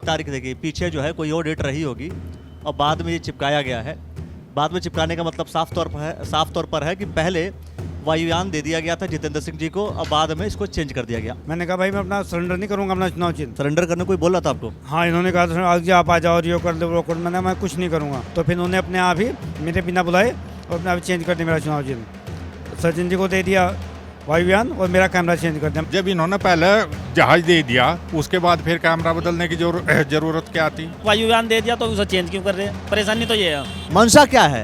तारीख देखिए, पीछे जो है कोई और डेट रही होगी और बाद में ये चिपकाया गया है। बाद में चिपकाने का मतलब साफ तौर पर है कि पहले वायुयान दे दिया गया था जितेंद्र सिंह जी को और बाद में इसको चेंज कर दिया गया। मैंने कहा भाई मैं अपना सरेंडर नहीं करूंगा अपना चुनाव चिन्ह। सरेंडर करने कोई बोल रहा था आपको? हाँ, इन्होंने कहा था आज आप आ जाओ और ये कर दो वो कर दो। मैं कुछ नहीं करूंगा, तो फिर उन्होंने अपने आप ही मेरे बिना बुलाए और अपने आप चेंज कर दिया मेरा चुनाव चिन्ह। सचिन जी को दे दिया वायुयान और मेरा कैमरा चेंज कर दिया। जब इन्होंने पहले जहाज दे दिया उसके बाद फिर कैमरा बदलने की जरूरत क्या थी? वायुयान दे दिया तो उसे चेंज क्यों कर रहे हैं? परेशानी तो ये है। मंशा क्या है?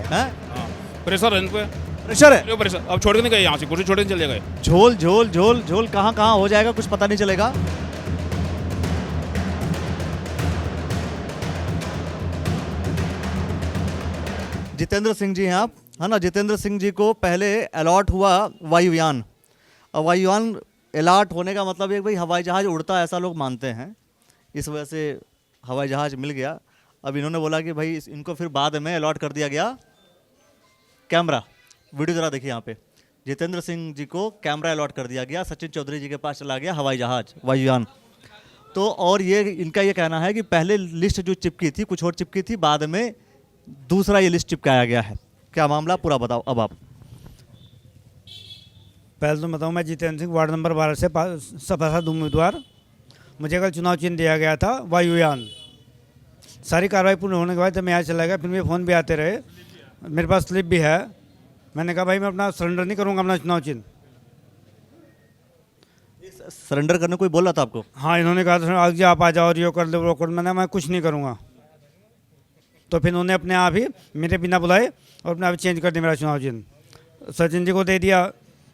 प्रेशर है इनको, प्रेशर है। प्रेशर अब छोड़ के नहीं गए, यहाँ से कुर्सी छोड़ के चले गए। झोल झोल झोल झोल कहाँ कहाँ हो जाएगा कुछ पता नहीं चलेगा। जितेंद्र सिंह जी हैं आप, है ना? जितेंद्र सिंह जी को पहले अलॉट हुआ वायुयान, और वायुयान अलॉट होने का मतलब ये भाई हवाई जहाज़ उड़ता है ऐसा लोग मानते हैं, इस वजह से हवाई जहाज़ मिल गया। अब इन्होंने बोला कि भाई इनको फिर बाद में अलॉट कर दिया गया कैमरा। वीडियो ज़रा देखिए यहाँ पे, जितेंद्र सिंह जी को कैमरा अलॉट कर दिया गया, सचिन चौधरी जी के पास चला गया हवाई जहाज़ वायुयान। तो और ये इनका ये कहना है कि पहले लिस्ट जो चिपकी थी कुछ और चिपकी थी, बाद में दूसरा ये लिस्ट चिपकाया गया है। क्या मामला पूरा बताओ अब आप। पहले तो बताऊँ, मैं जितेंद्र सिंह वार्ड नंबर 12 से सभासद उम्मीदवार। मुझे कल चुनाव चिन्ह दिया गया था वायुयान। सारी कार्रवाई पूर्ण होने के बाद जब मैं यहाँ चला गया, फिर मेरे फ़ोन भी आते रहे, मेरे पास स्लिप भी है। मैंने कहा भाई मैं अपना सरेंडर नहीं करूँगा अपना चुनाव चिन्ह। सरेंडर करने कोई बोल रहा था आपको? हाँ, इन्होंने कहा था आज आप आ जाओ और ये कर दो वो कर दो। मैं कुछ नहीं करूँगा, तो फिर उन्होंने अपने आप ही मेरे बिना बुलाए और अपने आप चेंज कर दिया मेरा चुनाव चिन्ह। सचिन जी को दे दिया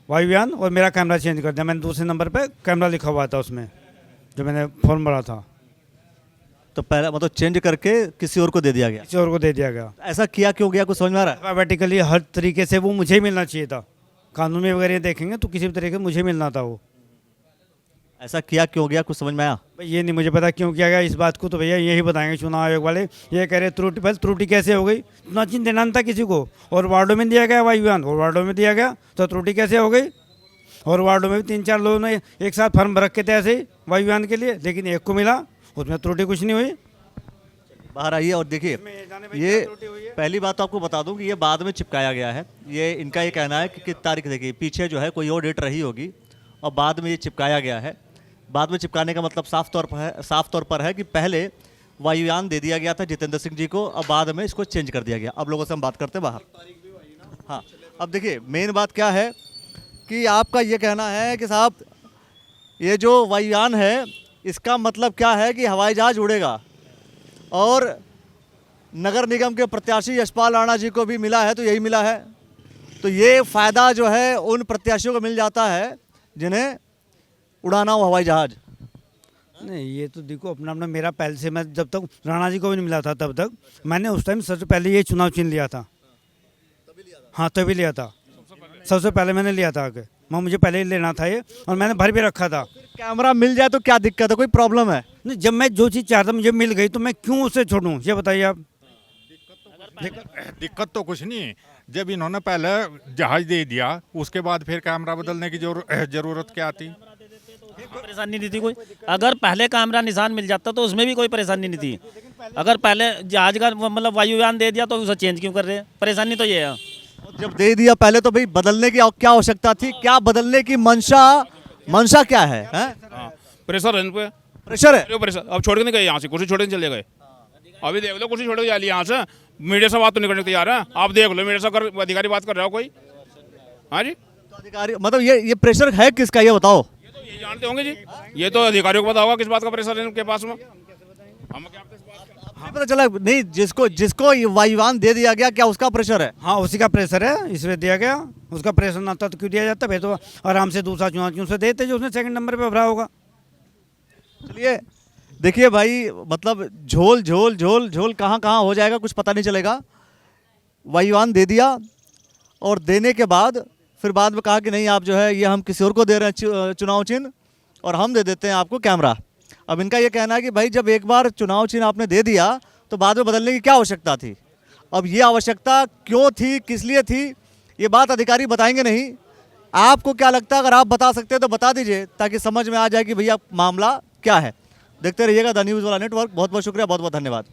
वायुयान और मेरा कैमरा चेंज कर दिया। मैंने दूसरे नंबर पे कैमरा लिखा हुआ था उसमें जो मैंने फॉर्म भरा था। तो पहले मतलब चेंज करके किसी और को दे दिया गया? किसी और को दे दिया गया। ऐसा किया क्यों गया कुछ समझ में आ रहा है? अल्फाबेटिकली हर तरीके से वो मुझे ही मिलना चाहिए था। कानून में वगैरह देखेंगे तो किसी भी तरीके से मुझे मिलना था वो। ऐसा किया क्यों गया कुछ समझ में आया? ये नहीं मुझे पता क्यों किया गया इस बात को, तो भैया यही बताएंगे चुनाव आयोग वाले। ये कह रहे त्रुटि, पहले त्रुटि कैसे हो गई? चुनाव चिन्ह देना था किसी को और वार्डों में दिया गया वायुयान, और वार्डों में दिया गया तो त्रुटि कैसे हो गई? और वार्डों में भी 3-4 लोगों ने एक साथ फॉर्म रखे थे ऐसे ही वायुयान के लिए, लेकिन एक को मिला, उसमें त्रुटि कुछ नहीं हुई। बाहर आइए और देखिए, ये पहली बात तो आपको बता दूं कि ये बाद में चिपकाया गया है। ये इनका ये कहना है कि तारीख देखिए, पीछे जो है कोई और डेट रही होगी और बाद में ये चिपकाया गया है। बाद में चिपकाने का मतलब साफ तौर पर है कि पहले वायुयान दे दिया गया था जितेंद्र सिंह जी को और बाद में इसको चेंज कर दिया गया। अब लोगों से हम बात करते हैं बाहर। हाँ, अब देखिए मेन बात क्या है कि आपका ये कहना है कि साहब ये जो वायुयान है इसका मतलब क्या है कि हवाई जहाज़ उड़ेगा, और नगर निगम के प्रत्याशी यशपाल राणा जी को भी मिला है तो यही मिला है। तो ये फ़ायदा जो है उन प्रत्याशियों को मिल जाता है जिन्हें उड़ाना हो हवाई जहाज़। नहीं, ये तो देखो अपना अपना, मेरा पहले से, मैं जब तक राणा जी को भी नहीं मिला था तब तक मैंने उस टाइम सबसे पहले ये चुनाव चिन्ह लिया था। हाँ, तभी लिया था, सबसे पहले मैंने लिया था आगे। मुझे पहले ही लेना था ये, और मैंने भर भी रखा था। कैमरा मिल जाए तो क्या दिक्कत है, कोई प्रॉब्लम है? नहीं, जब मैं जो चीज़ चाहता मुझे मिल गई तो मैं क्यों उसे छोड़ूं, ये बताइए आप। दिक्कत तो कुछ नहीं। जब इन्होंने पहले जहाज दे दिया उसके बाद फिर कैमरा बदलने की जरूरत क्या थी? परेशानी नहीं थी कोई। अगर पहले कैमरा निशान मिल जाता तो उसमें भी कोई परेशानी नहीं थी। अगर पहले जहाज का मतलब वायुयान दे दिया तो उसे चेंज क्यों कर रहे हैं? परेशानी तो ये है। जब दे दिया पहले तो भाई बदलने की क्या आवश्यकता थी? क्या बदलने की मंशा क्या है? प्रेशर है इनको, प्रेशर है। प्रेशर अब छोड़ के नहीं गए, यहाँ से कुर्सी छोड़ के चले गए। अभी देख लो, कुर्सी छोड़ के जा ली यहाँ से। मीडिया से बात तो नहीं करने तैयार है। आप देख लो, मीडिया से अधिकारी बात कर रहा हो कोई? हाँ जी, तो अधिकारी मतलब ये प्रेशर है किसका, ये बताओ। ये जानते होंगे जी, ये तो अधिकारियों को पता होगा किस बात का प्रेशर है इनके पास में। हम क्या पता चला नहीं, जिसको ये वायुयान दे दिया गया क्या उसका प्रेशर है? हाँ, उसी का प्रेशर है, इसलिए दिया गया। उसका प्रेशर ना था तो क्यों दिया जाता? फिर तो आराम से दूसरा चुनाव चिन्ह से देते जो उसने सेकंड नंबर पे भरा होगा। चलिए देखिए भाई, मतलब झोल झोल झोल झोल कहाँ कहाँ हो जाएगा कुछ पता नहीं चलेगा। वायुयान दे दिया और देने के बाद फिर बाद में कहा कि नहीं आप जो है ये हम किसी और को दे रहे हैं चुनाव चिन्ह, और हम दे देते हैं आपको कैमरा। अब इनका ये कहना है कि भाई जब एक बार चुनाव चिन्ह आपने दे दिया तो बाद में बदलने की क्या आवश्यकता थी? अब ये आवश्यकता क्यों थी, किस लिए थी, ये बात अधिकारी बताएंगे नहीं। आपको क्या लगता है? अगर आप बता सकते हैं तो बता दीजिए ताकि समझ में आ जाए कि भैया मामला क्या है। देखते रहिएगा द न्यूज़ वाला नेटवर्क। बहुत बहुत शुक्रिया, बहुत बहुत धन्यवाद।